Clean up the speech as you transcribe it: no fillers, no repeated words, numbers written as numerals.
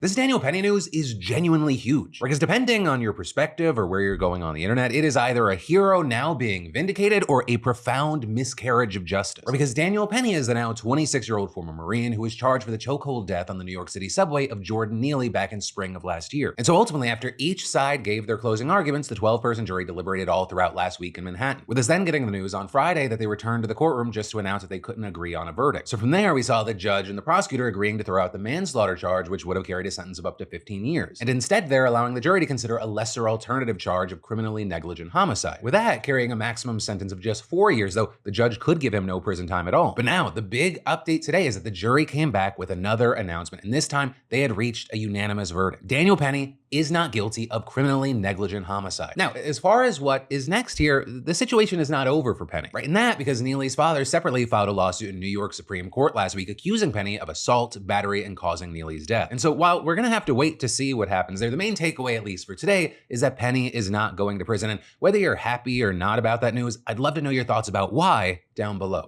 This Daniel Penny news is genuinely huge, because depending on your perspective or where you're going on the internet, it is either a hero now being vindicated or a profound miscarriage of justice. Or because Daniel Penny is the now 26-year-old former Marine who was charged for the chokehold death on the New York City subway of Jordan Neely back in spring of last year. And so ultimately, after each side gave their closing arguments, the 12-person jury deliberated all throughout last week in Manhattan, with us then getting the news on Friday that they returned to the courtroom just to announce that they couldn't agree on a verdict. So from there, we saw the judge and the prosecutor agreeing to throw out the manslaughter charge, which would have carried a sentence of up to 15 years. And instead, they're allowing the jury to consider a lesser alternative charge of criminally negligent homicide, with that carrying a maximum sentence of just 4 years, though the judge could give him no prison time at all. But now, the big update today is that the jury came back with another announcement, and this time they had reached a unanimous verdict. Daniel Penny is not guilty of criminally negligent homicide. Now, as far as what is next here, the situation is not over for Penny, right? And that because Neely's father separately filed a lawsuit in New York Supreme Court last week accusing Penny of assault, battery, and causing Neely's death. And so while we're gonna have to wait to see what happens there, the main takeaway, at least for today, is that Penny is not going to prison. And whether you're happy or not about that news, I'd love to know your thoughts about why down below.